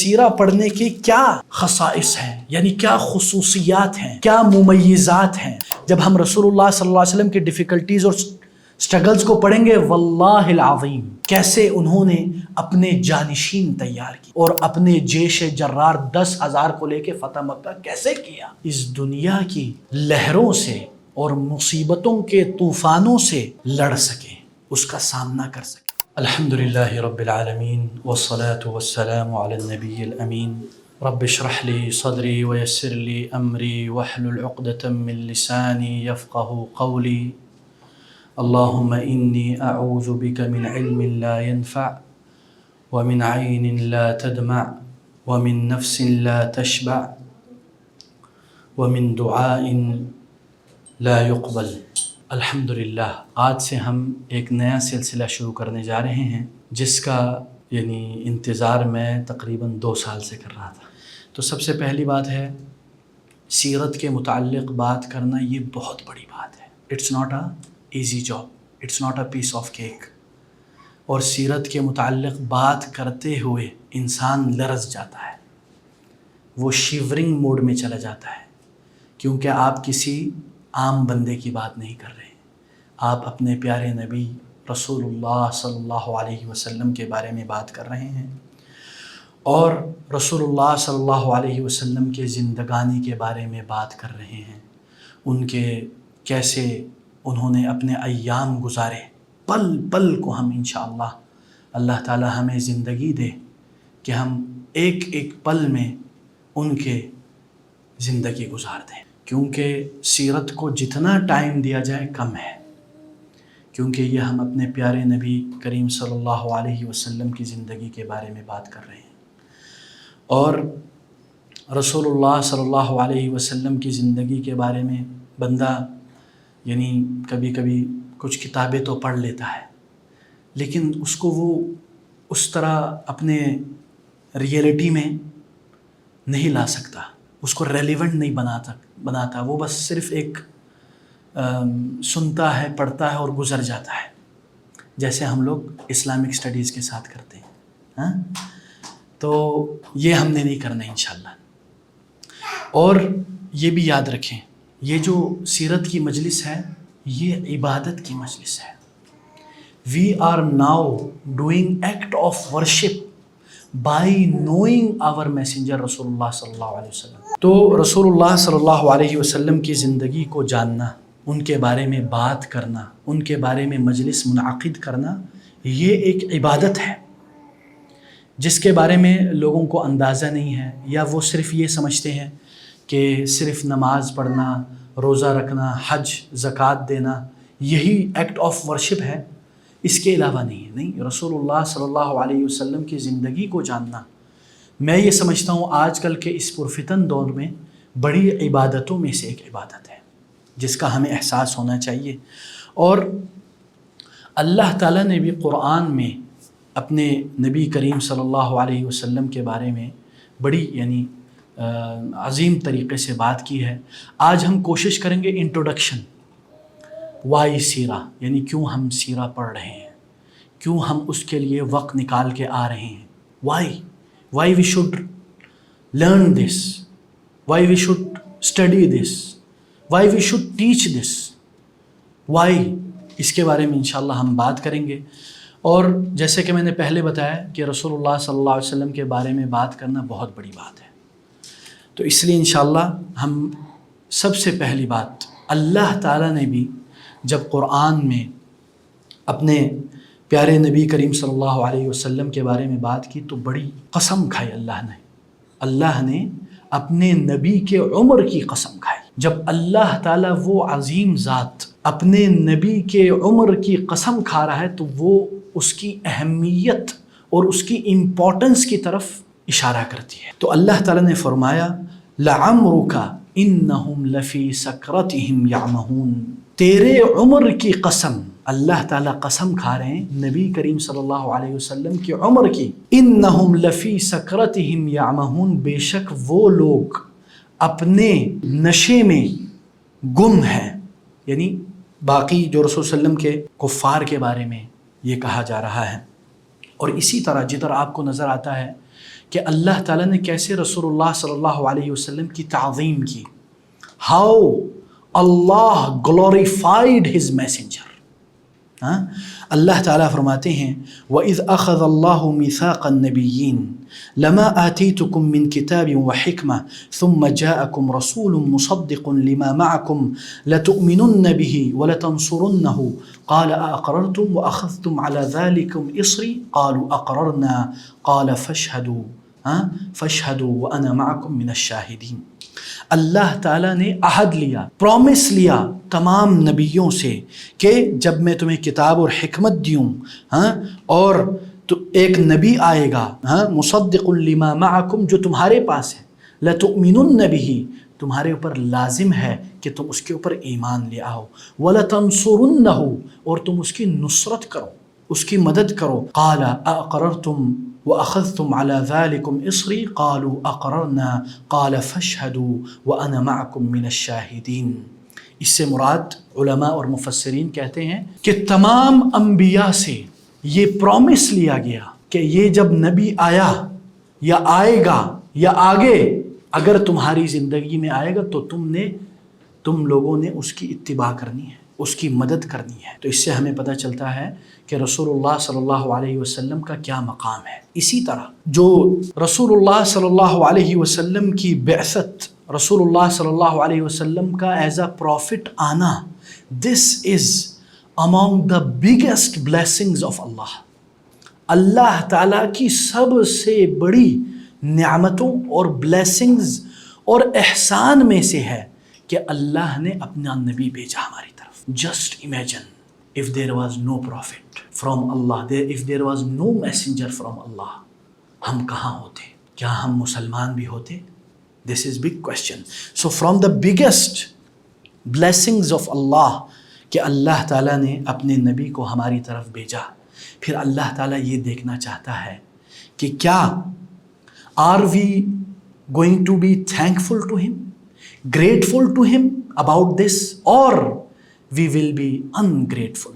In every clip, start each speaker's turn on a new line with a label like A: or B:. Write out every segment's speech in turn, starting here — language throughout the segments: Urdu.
A: سیرہ پڑھنے کے کیا خصائص ہیں، یعنی کیا خصوصیات ہیں، کیا ممیزات ہیں. جب ہم رسول اللہ صلی اللہ علیہ وسلم کی ڈیفیکلٹیز اور سٹرگلز کو پڑھیں گے، واللہ العظیم کیسے انہوں نے اپنے جانشین تیار کی اور اپنے جیش جرار 10,000 کو لے کے فتح مکہ کیسے کیا. اس دنیا کی لہروں سے اور مصیبتوں کے طوفانوں سے لڑ سکے، اس کا سامنا کر سکے. الحمدللہ رب العالمین والصلاة والسلام علی النبی الامین. رب اشرح لی صدری ویسر لی امری واحلل عقدۃ من لسانی یفقهوا قولی. اللهم إني أعوذ بك من علم لا ينفع ومن عين لا تدمع ومن نفس لا تشبع ومن دعاء لا يقبل. الحمدللہ آج سے ہم ایک نیا سلسلہ شروع کرنے جا رہے ہیں جس کا انتظار میں تقریباً 2 سال سے کر رہا تھا. تو سب سے پہلی بات ہے، سیرت کے متعلق بات کرنا یہ بہت بڑی بات ہے. It's not a easy job, it's not a piece of cake. اور سیرت کے متعلق بات کرتے ہوئے انسان لرز جاتا ہے، وہ شیورنگ موڈ میں چلا جاتا ہے، کیونکہ آپ کسی عام بندے کی بات نہیں کر رہے ہیں، آپ اپنے پیارے نبی رسول اللہ صلی اللہ علیہ وسلم کے بارے میں بات کر رہے ہیں، اور رسول اللہ صلی اللہ علیہ وسلم کے زندگانی کے بارے میں بات کر رہے ہیں. ان کے کیسے انہوں نے اپنے ایام گزارے، پل پل کو ہم انشاءاللہ اللہ تعالی ہمیں زندگی دے کہ ہم ایک ایک پل میں ان کے زندگی گزار دیں. کیونکہ سیرت کو جتنا ٹائم دیا جائے کم ہے، کیونکہ یہ ہم اپنے پیارے نبی کریم صلی اللہ علیہ وسلم کی زندگی کے بارے میں بات کر رہے ہیں. اور رسول اللہ صلی اللہ علیہ وسلم کی زندگی کے بارے میں بندہ کبھی کبھی کچھ کتابیں تو پڑھ لیتا ہے، لیکن اس کو وہ اس طرح اپنے ریئلٹی میں نہیں لا سکتا، اس کو ریلیونٹ نہیں بناتا. وہ بس صرف ایک سنتا ہے، پڑھتا ہے اور گزر جاتا ہے، جیسے ہم لوگ اسلامک سٹڈیز کے ساتھ کرتے ہیں. تو یہ ہم نے نہیں کرنا انشاءاللہ. اور یہ بھی یاد رکھیں، یہ جو سیرت کی مجلس ہے یہ عبادت کی مجلس ہے. We are now doing act of worship by knowing our messenger رسول اللہ صلی اللہ علیہ وسلم. تو رسول اللہ صلی اللہ علیہ وسلم کی زندگی کو جاننا، ان کے بارے میں بات کرنا، ان کے بارے میں مجلس منعقد کرنا، یہ ایک عبادت ہے جس کے بارے میں لوگوں کو اندازہ نہیں ہے، یا وہ صرف یہ سمجھتے ہیں کہ صرف نماز پڑھنا، روزہ رکھنا، حج، زکوٰۃ دینا یہی ایکٹ آف ورشپ ہے، اس کے علاوہ نہیں ہے. نہیں، رسول اللہ صلی اللہ علیہ وسلم کی زندگی کو جاننا، میں یہ سمجھتا ہوں آج کل کے اس پرفتن دور میں بڑی عبادتوں میں سے ایک عبادت ہے جس کا ہمیں احساس ہونا چاہیے. اور اللہ تعالیٰ نے بھی قرآن میں اپنے نبی کریم صلی اللہ علیہ وسلم کے بارے میں بڑی عظیم طریقے سے بات کی ہے. آج ہم کوشش کریں گے انٹروڈکشن، وائی سیرہ، کیوں ہم سیرہ پڑھ رہے ہیں، کیوں ہم اس کے لیے وقت نکال کے آ رہے ہیں، why we should learn this, why we should study this, why we should teach this, why, اس کے بارے میں انشاءاللہ ہم بات کریں گے. اور جیسے کہ میں نے پہلے بتایا کہ رسول اللہ صلی اللہ علیہ وسلم کے بارے میں بات کرنا بہت بڑی بات ہے، تو اس لیے انشاءاللہ ہم سب سے پہلی بات، اللہ تعالیٰ نے بھی جب قرآن میں اپنے پیارے نبی کریم صلی اللہ علیہ وسلم کے بارے میں بات کی تو بڑی قسم کھائی. اللہ نے اپنے نبی کے عمر کی قسم کھائی. جب اللہ تعالیٰ وہ عظیم ذات اپنے نبی کے عمر کی قسم کھا رہا ہے تو وہ اس کی اہمیت اور اس کی امپورٹنس کی طرف اشارہ کرتی ہے. تو اللہ تعالیٰ نے فرمایا لَعَمْرُكَ إِنَّهُمْ لَفِي سَكْرَتِهِمْ يَعْمَهُونَ. تیرے عمر کی قسم، اللہ تعالیٰ قسم کھا رہے ہیں نبی کریم صلی اللہ علیہ وسلم کی عمر کی. إِنَّهُمْ لَفِي سَكْرَتِهِمْ يَعْمَهُونَ، بے شک وہ لوگ اپنے نشے میں گم ہیں. باقی جو رسول صلی اللہ علیہ وسلم کے کفار کے بارے میں یہ کہا جا رہا ہے. اور اسی طرح جدھر آپ کو نظر آتا ہے کہ اللہ تعالیٰ نے کیسے رسول اللہ صلی اللہ علیہ وسلم کی تعظیم کی. How Allah glorified his messenger. اللہ تعالیٰ فرماتے ہیں وَإِذْ أَخَذَ اللَّهُ مِيثَاقَ النَّبِيِّينَ لَمَا آتَيْتُكُم مِّن كِتَابٍ وَحِكْمَةٍ ثُمَّ جَاءَكُمْ رَسُولٌ مُصَدِّقٌ لِّمَا مَعَكُمْ لَتُؤْمِنُنَّ بِهِ وَلَتَنصُرُنَّهُ قَالَ أَأَقْرَرْتُمْ وَأَخَذْتُمْ عَلَى ذَلِكُمْ إِصْرِي قَالُوا أَقْرَرْنَا قَالَ فَاشْهَدُوا وَأَنَا مَعَكُمْ مِنَ الشَّاهِدِينَ. اللہ تعالیٰ نے عہد لیا، پرومس لیا تمام نبیوں سے کہ جب میں تمہیں کتاب اور حکمت دیوں اور تو ایک نبی آئے گا مصدق لما معکم جو تمہارے پاس ہے، لتؤمنن بہ تمہارے اوپر لازم ہے کہ تم اس کے اوپر ایمان لے آؤ، ولتنصرنہ اور تم اس کی نصرت کرو، اس کی مدد کرو. قال اقررتم وأخذتم على ذلكم إصري قالوا أقررنا قال فاشهدوا وأنا معكم من الشاهدين. اس سے مراد علماء اور مفسرین کہتے ہیں کہ تمام انبیاء سے یہ پرومس لیا گیا کہ یہ جب نبی آیا یا آئے گا یا آگے اگر تمہاری زندگی میں آئے گا تو تم لوگوں نے اس کی اتباع کرنی ہے، اس کی مدد کرنی ہے. تو اس سے ہمیں پتہ چلتا ہے کہ رسول اللہ صلی اللہ علیہ وسلم کا کیا مقام ہے. اسی طرح جو رسول اللہ صلی اللہ علیہ وسلم کی بعثت، رسول اللہ صلی اللہ علیہ وسلم کا ایز اے پروفٹ آنا، دس از among the biggest blessings of اللہ. اللہ تعالیٰ کی سب سے بڑی نعمتوں اور بلیسنگز اور احسان میں سے ہے کہ اللہ نے اپنا نبی بھیجا ہماری طرف. Just imagine if there was no prophet from Allah, if there was no messenger from Allah, ہم کہاں ہوتے؟ کیا ہم مسلمان بھی ہوتے؟ This is big question. So from the biggest blessings of Allah کہ اللہ تعالیٰ نے اپنے نبی کو ہماری طرف بھیجا. پھر اللہ تعالیٰ یہ دیکھنا چاہتا ہے کہ کیا are we going to be thankful to him, grateful to him about this, or we will be ungrateful.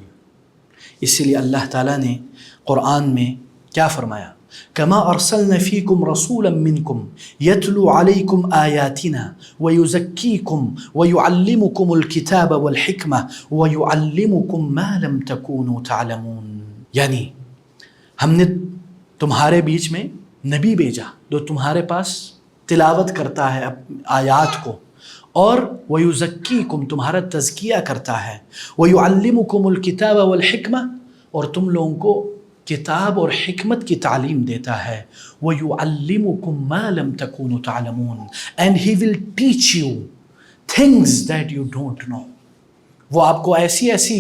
A: اسی لیے اللہ تعالیٰ نے قرآن میں کیا فرمایا؟ کما ارسلنا فیکم رسولا منکم یتلو علیکم آیاتنا ویزکیکم ویعلمکم الکتاب والحکمہ ویعلمکم ما لم تکونوا تعلمون. یعنی ہم نے تمہارے بیچ میں نبی بھیجا جو تمہارے پاس تلاوت کرتا ہے آیات کو، اور وَيُزَكِّيكُمْ تمہارا تزکیہ کرتا ہے، وَيُعَلِّمُكُمُ الْكِتَابَ وَالْحِكْمَةَ اور تم لوگوں کو کتاب اور حکمت کی تعلیم دیتا ہے، وَيُعَلِّمُكُمْ مَا لَمْ تَكُونُوا تَعْلَمُونَ and he will teach you things that you don't know. وہ آپ کو ایسی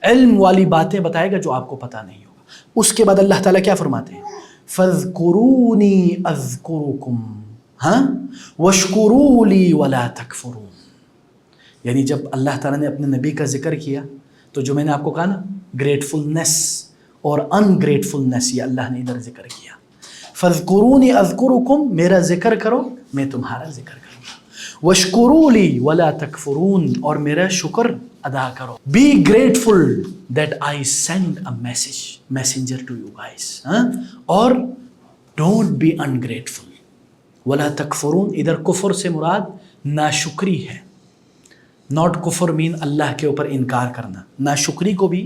A: علم والی باتیں بتائے گا جو آپ کو پتہ نہیں ہوگا. اس کے بعد اللہ تعالیٰ کیا فرماتے ہیں؟ فَاذْكُرُونِي أَذْكُرُكُمْ وَاشْكُرُوا لِي وَلَا تَكْفُرُونَ. یعنی جب اللہ تعالیٰ نے اپنے نبی کا ذکر کیا تو جو میں نے آپ کو کہا نا گریٹفلنس اور ان گریٹفلنس، یہ اللہ نے ادھر ذکر کیا. فَاذْكُرُونِي أَذْكُرُكُمْ میرا ذکر کرو میں تمہارا ذکر کروں گا. وَاشْكُرُوا لِي وَلَا تَكْفُرُونَ اور میرا شکر ادا کرو. Be grateful that I send a messenger to you guys. اور don't be ungrateful. وَلَا تَكْفُرُونَ ادھر کفر سے مراد ناشکری ہے. ناٹ کفر مین اللہ کے اوپر انکار کرنا. ناشکری کو بھی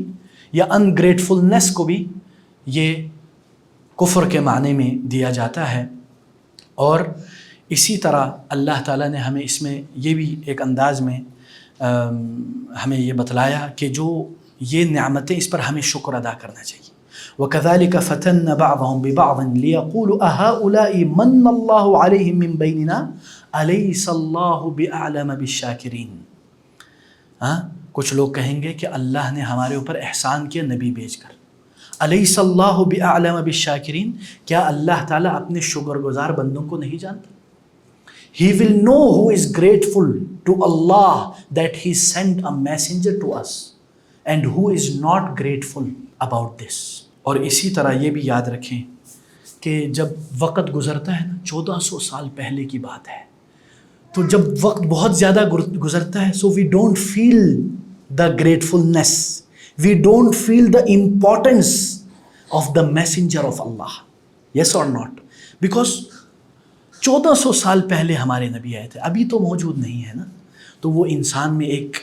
A: یا انگریٹفلنس کو بھی یہ کفر کے معنی میں دیا جاتا ہے. اور اسی طرح اللہ تعالیٰ نے ہمیں اس میں یہ بھی ایک انداز میں ہمیں یہ بتلایا کہ جو یہ نعمتیں اس پر ہمیں شکر ادا کرنا چاہیے. وَكَذَلِكَ فَتَنَّ بَعْضَهُمْ بِبَعْضٍ لِيَقُولُوا أَهَؤُلَاءِ مَنَّ اللَّهُ عَلَيْهِمْ مِنْ بَيْنِنَا أَلَيْسَ اللَّهُ بِأَعْلَمَ بِالشَّاكِرِينَ. کچھ لوگ کہیں گے کہ اللہ نے ہمارے اوپر احسان کیا نبی بھیج کر. أَلَيْسَ اللَّهُ بِأَعْلَمَ بِالشَّاكِرِينَ کیا اللہ تعالیٰ اپنے شکر گزار بندوں کو نہیں جانتا؟ He will know who is grateful to Allah that He sent a messenger to us and who is not grateful about this. اور اسی طرح یہ بھی یاد رکھیں کہ جب وقت گزرتا ہے نا 1400 سال پہلے کی بات ہے، تو جب وقت بہت زیادہ گزرتا ہے so we don't feel the gratefulness, we don't feel the importance of the messenger of Allah. Yes or not? Because 1400 سال پہلے ہمارے نبی آئے تھے, ابھی تو موجود نہیں ہے نا, تو وہ انسان میں ایک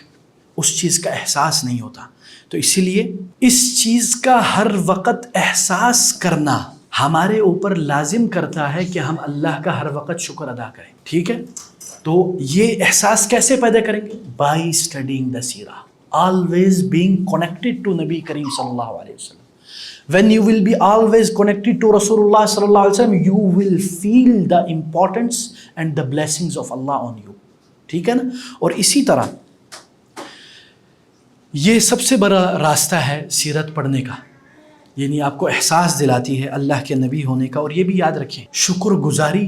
A: اس چیز کا احساس نہیں ہوتا. تو اسی لیے اس چیز کا ہر وقت احساس کرنا ہمارے اوپر لازم کرتا ہے کہ ہم اللہ کا ہر وقت شکر ادا کریں. ٹھیک ہے, تو یہ احساس کیسے پیدا کریں گے؟ By studying the seerah, always being connected to Nabi Kareem sallallahu alayhi wa sallam. When you will be always connected to Rasulullah sallallahu alayhi wa sallam, you will feel the importance and the blessings of Allah on you. ٹھیک ہے نا. اور اسی طرح یہ سب سے بڑا راستہ ہے سیرت پڑھنے کا, یعنی آپ کو احساس دلاتی ہے اللہ کے نبی ہونے کا. اور یہ بھی یاد رکھیں, شکر گزاری,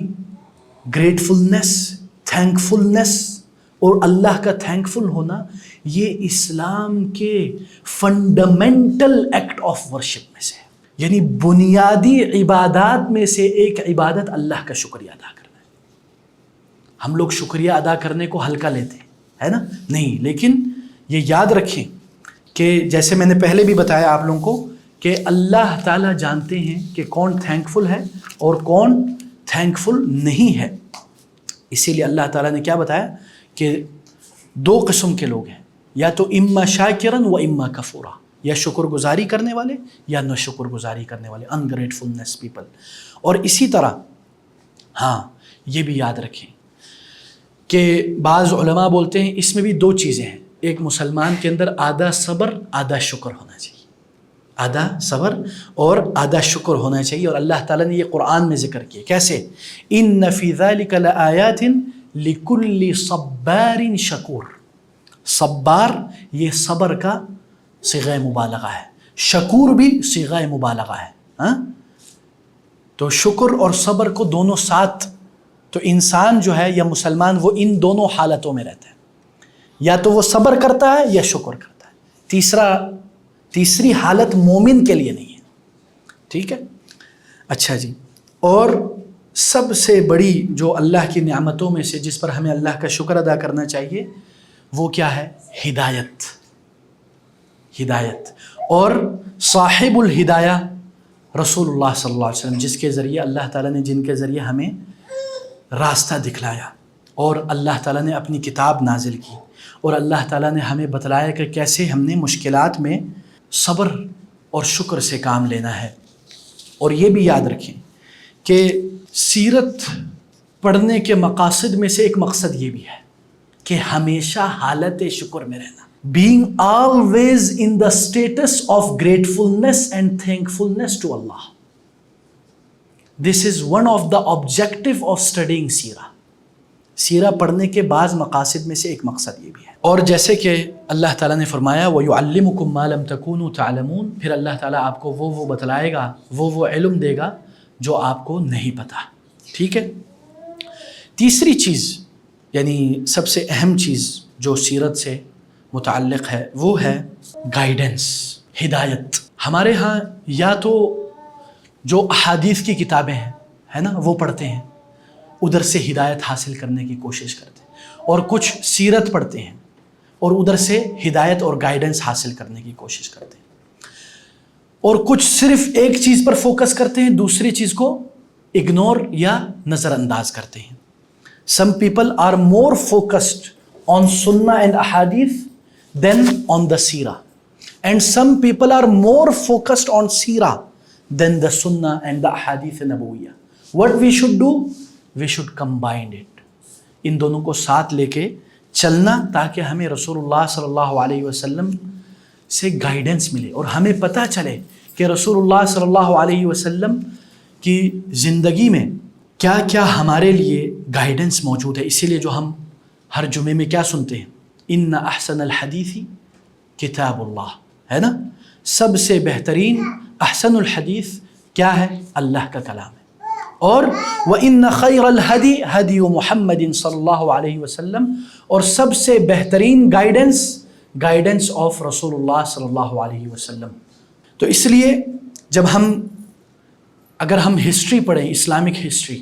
A: گریٹفلنس, تھینکفلنس اور اللہ کا تھینکفل ہونا, یہ اسلام کے فنڈامنٹل ایکٹ آف ورشپ میں سے ہے. یعنی بنیادی عبادات میں سے ایک عبادت اللہ کا شکریہ ادا کرنا ہے. ہم لوگ شکریہ ادا کرنے کو ہلکا لیتے ہیں, ہے نا, نہیں. لیکن یہ یاد رکھیں کہ جیسے میں نے پہلے بھی بتایا آپ لوگوں کو کہ اللہ تعالیٰ جانتے ہیں کہ کون تھینکفل ہے اور کون تھینکفل نہیں ہے. اسی لیے اللہ تعالیٰ نے کیا بتایا کہ 2 قسم کے لوگ ہیں, یا تو اما شاکرن و اما کفورا, یا شکر گزاری کرنے والے یا نہ شکر گزاری کرنے والے, انگریٹفلنس پیپل. اور اسی طرح ہاں یہ بھی یاد رکھیں کہ بعض علماء بولتے ہیں اس میں بھی 2 چیزیں ہیں. ایک مسلمان کے اندر آدھا صبر آدھا شکر ہونا چاہیے, آدھا صبر اور آدھا شکر ہونا چاہیے. اور اللہ تعالیٰ نے یہ قرآن میں ذکر کیا, کیسے؟ ان فی ذلک لآیات لکل صبار شکور. صبار یہ صبر کا صیغہ مبالغہ ہے, شکور بھی صیغہ مبالغہ ہے. ہاں, تو شکر اور صبر کو دونوں ساتھ, تو انسان جو ہے یا مسلمان وہ ان دونوں حالتوں میں رہتا ہے, یا تو وہ صبر کرتا ہے یا شکر کرتا ہے. تیسری حالت مومن کے لیے نہیں ہے. ٹھیک ہے, اچھا جی. اور سب سے بڑی جو اللہ کی نعمتوں میں سے جس پر ہمیں اللہ کا شکر ادا کرنا چاہیے وہ کیا ہے؟ ہدایت. ہدایت. اور صاحب الہدایہ رسول اللہ صلی اللہ علیہ وسلم, جس کے ذریعے اللہ تعالیٰ نے, جن کے ذریعے ہمیں راستہ دکھلایا, اور اللہ تعالیٰ نے اپنی کتاب نازل کی, اور اللہ تعالیٰ نے ہمیں بتلایا کہ کیسے ہم نے مشکلات میں صبر اور شکر سے کام لینا ہے. اور یہ بھی یاد رکھیں کہ سیرت پڑھنے کے مقاصد میں سے ایک مقصد یہ بھی ہے کہ ہمیشہ حالت شکر میں رہنا, being always in the status of gratefulness and thankfulness to Allah. This is one of the objective of studying سیرہ. سیرہ پڑھنے کے بعض مقاصد میں سے ایک مقصد یہ بھی ہے. اور جیسے کہ اللہ تعالیٰ نے فرمایا وَيُعَلِّمُكُم مَّا لَمْ تَكُونُوا تَعْلَمُونَ, پھر اللہ تعالیٰ آپ کو وہ بتلائے گا, وہ علم دے گا جو آپ کو نہیں پتہ. ٹھیک ہے. تیسری چیز یعنی سب سے اہم چیز جو سیرت سے متعلق ہے وہ ہے گائیڈنس, ہدایت. ہمارے ہاں یا تو جو احادیث کی کتابیں ہیں ہے نا وہ پڑھتے ہیں, ادھر سے ہدایت حاصل کرنے کی کوشش کرتے ہیں, اور کچھ سیرت پڑھتے ہیں اور ادھر سے ہدایت اور گائیڈنس حاصل کرنے کی کوشش کرتے ہیں, اور کچھ صرف ایک چیز پر فوکس کرتے ہیں, دوسری چیز کو اگنور یا نظر انداز کرتے ہیں. Some people are more focused on sunnah and ahadith than on the seerah, and some people are more focused on seerah than the sunnah and the ahadith nabawiyah. What we should do? We should combine it. ان دونوں کو ساتھ لے کے چلنا تاکہ ہمیں رسول اللہ صلی اللہ علیہ وسلم سے گائیڈنس ملے, اور ہمیں پتہ چلے کہ رسول اللہ صلی اللہ علیہ وسلم کی زندگی میں کیا کیا ہمارے لیے گائیڈنس موجود ہے. اسی لیے جو ہم ہر جمعے میں کیا سنتے ہیں, ان احسن الحدیث کتاب اللہ, ہے نا, سب سے بہترین احسن الحدیث کیا ہے؟ اللہ کا کلام ہے. اور وَإِنَّ خَيْرَ الْهَدِي هَدِيُ مُحَمَّدٍ صلی اللہ علیہ وسلم, اور سب سے بہترین گائیڈنس آف رسول اللہ صلی اللہ علیہ وسلم. تو اس لیے جب اگر ہم ہسٹری پڑھیں, اسلامک ہسٹری,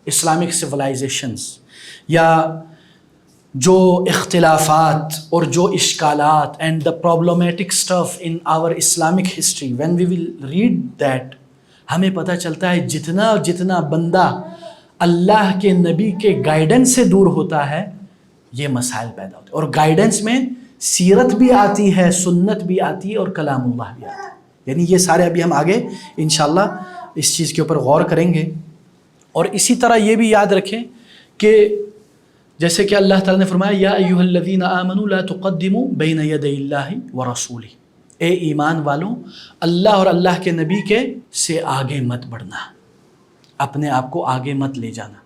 A: اسلامک سویلائزیشنز, یا جو اختلافات اور جو اشکالات and the problematic stuff in our Islamic history, when we will read that, ہمیں پتہ چلتا ہے جتنا بندہ اللہ کے نبی کے گائیڈنس سے دور ہوتا ہے یہ مسائل پیدا ہوتے ہیں. اور گائیڈنس میں سیرت بھی آتی ہے, سنت بھی آتی ہے اور کلام اللہ بھی آتا ہے. یعنی یہ سارے ابھی ہم آگے انشاءاللہ اس چیز کے اوپر غور کریں گے. اور اسی طرح یہ بھی یاد رکھیں کہ جیسے کہ اللہ تعالیٰ نے فرمایا یا ایھا الذین آمنوا لا تقدموا بین یدی اللہ ورسولہ, اے ایمان والوں اللہ اور اللہ کے نبی کے سے آگے مت بڑھنا, اپنے آپ کو آگے مت لے جانا.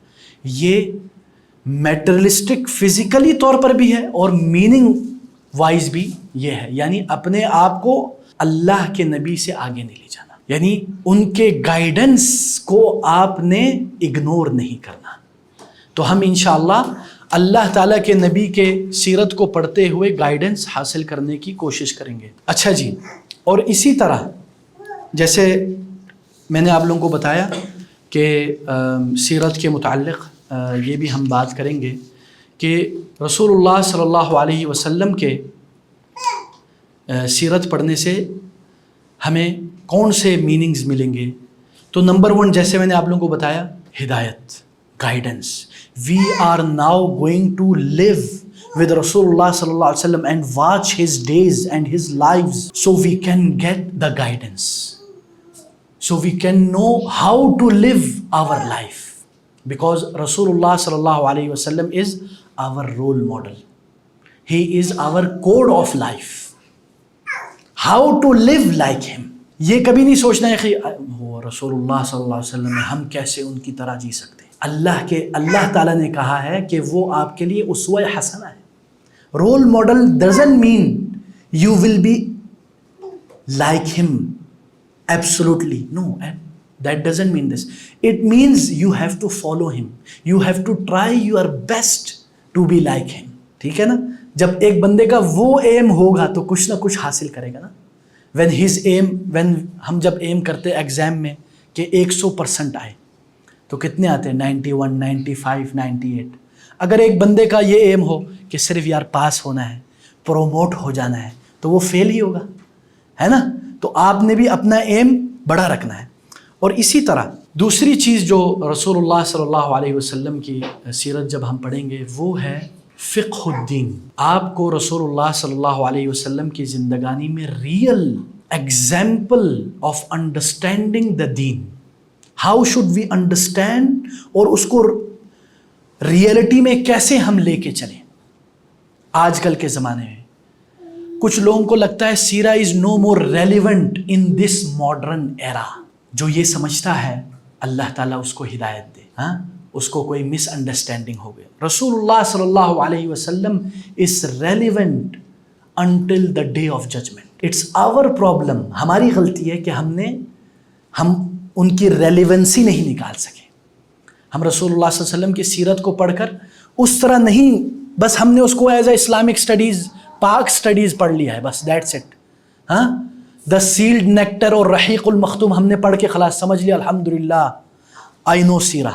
A: یہ میٹرلسٹک فزیکلی طور پر بھی ہے اور میننگ وائز بھی یہ ہے, یعنی اپنے آپ کو اللہ کے نبی سے آگے نہیں لے جانا, یعنی ان کے گائیڈنس کو آپ نے اگنور نہیں کرنا. تو ہم انشاءاللہ اللہ تعالیٰ کے نبی کے سیرت کو پڑھتے ہوئے گائیڈنس حاصل کرنے کی کوشش کریں گے. اچھا جی, اور اسی طرح جیسے میں نے آپ لوگوں کو بتایا کہ سیرت کے متعلق یہ بھی ہم بات کریں گے کہ رسول اللہ صلی اللہ علیہ وسلم کے سیرت پڑھنے سے ہمیں کون سے میننگز ملیں گے. تو نمبر 1 جیسے میں نے آپ لوگوں کو بتایا ہدایت, guidance. We are now going to live with Rasulullah sallallahu alaihi wasallam and watch his days and his lives so we can get the guidance, so we can know how to live our life, because Rasulullah sallallahu alaihi wasallam is our role model, he is our code of life, how to live like him. یہ کبھی نہیں سوچنا ہے کہ وہ رسول اللہ صلی اللہ علیہ وسلم ہم کیسے ان کی طرح جی سکتے ہیں. اللہ تعالیٰ نے کہا ہے کہ وہ آپ کے لیے اسوہ حسنہ ہے. Role model doesn't mean you will be like him absolutely, no, that doesn't mean this. It means you have to follow him, you have to try your best to be like him. ٹھیک ہے نا, جب ایک بندے کا وہ ایم ہوگا تو کچھ نہ کچھ حاصل کرے گا نا. when ہم جب ایم کرتے ایگزام میں کہ 100% آئے تو کتنے آتے ہیں, 91, 95, 98. اگر ایک بندے کا یہ ایم ہو کہ صرف یار پاس ہونا ہے, پروموٹ ہو جانا ہے, تو وہ فیل ہی ہوگا, ہے نا. تو آپ نے بھی اپنا ایم بڑا رکھنا ہے. اور اسی طرح دوسری چیز جو رسول اللہ صلی اللہ علیہ وسلم کی سیرت جب ہم پڑھیں گے وہ ہے فقہ الدین. آپ کو رسول اللہ صلی اللہ علیہ وسلم کی زندگانی میں real example of understanding the دین, ہاؤ شوڈ وی انڈرسٹینڈ, اور اس کو ریئلٹی میں کیسے ہم لے کے چلیں. آج کل کے زمانے میں کچھ لوگوں کو لگتا ہے سیرہ از نو مور relevant in this modern era. جو یہ سمجھتا ہے اللہ تعالیٰ اس کو ہدایت دے, ہاں اس کو کوئی مس انڈرسٹینڈنگ ہو گیا. رسول اللہ صلی اللہ علیہ وسلم is relevant until the day of judgement. It's our problem, ہماری غلطی ہے کہ ہم ان کی ریلیونسی نہیں نکال سکے. ہم رسول اللہ صلی اللہ علیہ وسلم کی سیرت کو پڑھ کر اس طرح نہیں, بس ہم نے اس کو ایز اے اسلامک اسٹڈیز, پاک اسٹڈیز پڑھ لیا ہے, بس دیٹس اٹ. ہاں, دا سیلڈ نیکٹر اور رحیق المختوم ہم نے پڑھ کے خلاص سمجھ لیا الحمدللہ آئی نو سیرہ.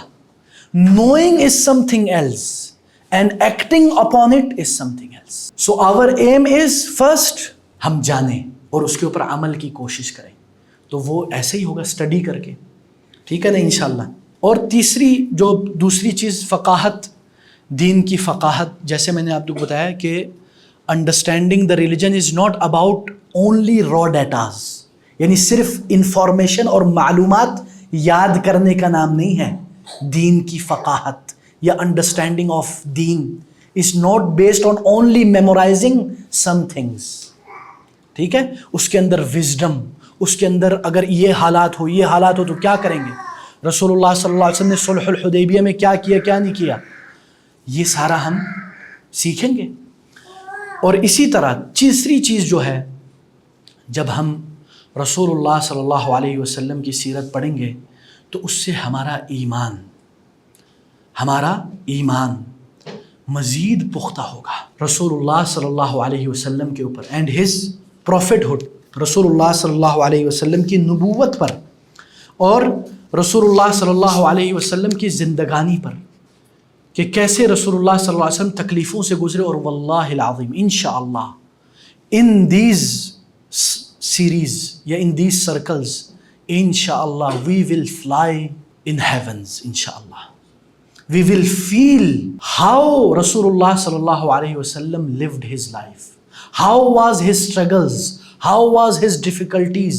A: Knowing is something else and acting upon it is something else. So our aim is first ہم جانیں اور اس کے اوپر عمل کی کوشش کریں. تو وہ ایسے ہی ہوگا اسٹڈی کر کے, ٹھیک ہے نا انشاءاللہ. اور دوسری چیز فقاہت, دین کی فقاہت. جیسے میں نے آپ کو بتایا کہ understanding the religion is not about only را ڈیٹاز, یعنی صرف انفارمیشن اور معلومات یاد کرنے کا نام نہیں ہے. دین کی فقاہت یا انڈرسٹینڈنگ آف دین is not based on only memorising some things. ٹھیک ہے, اس کے اندر وزڈم, اس کے اندر اگر یہ حالات ہو تو کیا کریں گے, رسول اللہ صلی اللہ علیہ وسلم نے صلح الحدیبیہ میں کیا کیا کیا نہیں کیا, یہ سارا ہم سیکھیں گے. اور اسی طرح تیسری چیز جو ہے, جب ہم رسول اللہ صلی اللہ علیہ وسلم کی سیرت پڑھیں گے تو اس سے ہمارا ایمان مزید پختہ ہوگا رسول اللہ صلی اللہ علیہ وسلم کے اوپر, اینڈ ہز پروفٹ ہوڈ, رسول اللہ صلی اللہ علیہ وسلم کی نبوت پر, اور رسول اللہ صلی اللہ علیہ وسلم کی زندگانی پر, کہ کیسے رسول اللہ صلی اللہ علیہ وسلم تکلیفوں سے گزرے. اور واللہ العظیم انشاءاللہ ان دیز سیریز یا in these circles inshallah we will fly in heavens, inshallah. We will feel how Rasulullah sallallahu alaihi wasallam lived his life. How was his struggles? How was his difficulties?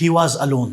A: he was alone,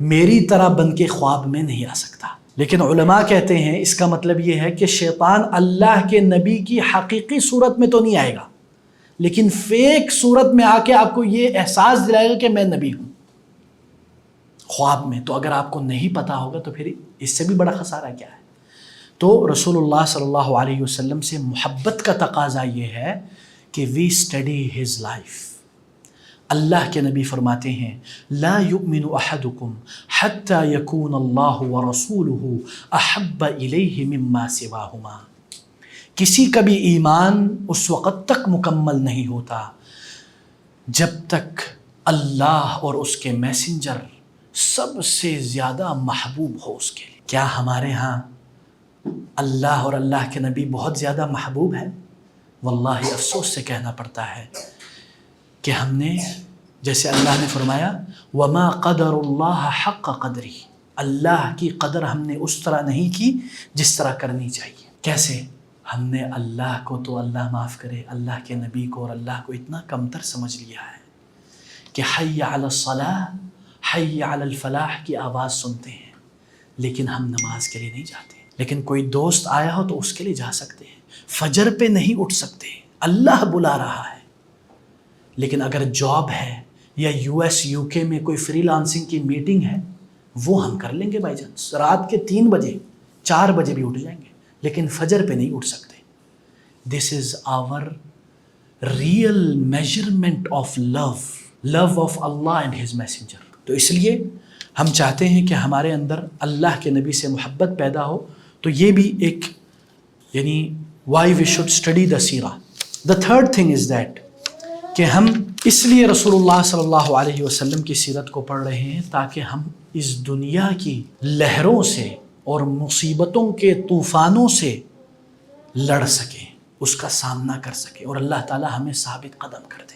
A: میری طرح بن کے خواب میں نہیں آ سکتا. لیکن علماء کہتے ہیں اس کا مطلب یہ ہے کہ شیطان اللہ کے نبی کی حقیقی صورت میں تو نہیں آئے گا، لیکن فیک صورت میں آ کے آپ کو یہ احساس دلائے گا کہ میں نبی ہوں خواب میں. تو اگر آپ کو نہیں پتا ہوگا تو پھر اس سے بھی بڑا خسارہ کیا ہے. تو رسول اللہ صلی اللہ علیہ وسلم سے محبت کا تقاضا یہ ہے کہ وی اسٹڈی ہز لائف. اللہ کے نبی فرماتے ہیں لا یؤمن احدکم حتی یکون اللہ ورسولہ احب الیہ مما سواہما. کسی کا بھی ایمان اس وقت تک مکمل نہیں ہوتا جب تک اللہ اور اس کے میسنجر سب سے زیادہ محبوب ہو اس کے لیے. کیا ہمارے ہاں اللہ اور اللہ کے نبی بہت زیادہ محبوب ہیں؟ واللہ افسوس سے کہنا پڑتا ہے کہ ہم نے، جیسے اللہ نے فرمایا وما قدر اللہ حق قدری، اللہ کی قدر ہم نے اس طرح نہیں کی جس طرح کرنی چاہیے. کیسے؟ ہم نے اللہ کو تو اللہ معاف کرے، اللہ کے نبی کو اور اللہ کو اتنا کمتر سمجھ لیا ہے کہ حی علی الصلاح حی علی الفلاح کی آواز سنتے ہیں لیکن ہم نماز کے لیے نہیں جاتے. لیکن کوئی دوست آیا ہو تو اس کے لیے جا سکتے ہیں. فجر پہ نہیں اٹھ سکتے، اللہ بلا رہا ہے. لیکن اگر جاب ہے یا یو ایس یو کے میں کوئی فری لانسنگ کی میٹنگ ہے وہ ہم کر لیں گے بائی چانس، رات کے 3 بجے 4 بجے بھی اٹھ جائیں گے، لیکن فجر پہ نہیں اٹھ سکتے. This is our real measurement of love of Allah and his messenger. تو اس لیے ہم چاہتے ہیں کہ ہمارے اندر اللہ کے نبی سے محبت پیدا ہو. تو یہ بھی ایک یعنی why we should study the seerah. The third thing is that کہ ہم اس لیے رسول اللہ صلی اللہ علیہ وسلم کی سیرت کو پڑھ رہے ہیں تاکہ ہم اس دنیا کی لہروں سے اور مصیبتوں کے طوفانوں سے لڑ سکیں، اس کا سامنا کر سکیں اور اللہ تعالی ہمیں ثابت قدم کر دے.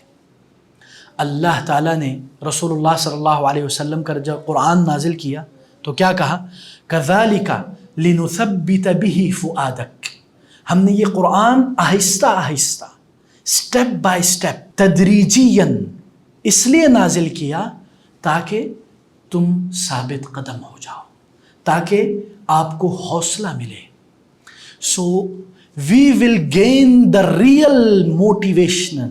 A: اللہ تعالیٰ نے رسول اللہ صلی اللہ علیہ وسلم کا جب قرآن نازل کیا تو کیا کہا؟ كَذَلِكَ لِنُثَبِّتَ بِهِ فُؤَادَكَ. ہم نے یہ قرآن آہستہ آہستہ اسٹیپ بائی اسٹیپ تدریجیاً اس لیے نازل کیا تاکہ تم ثابت قدم ہو جاؤ، تاکہ آپ کو حوصلہ ملے. So we will gain the real motivation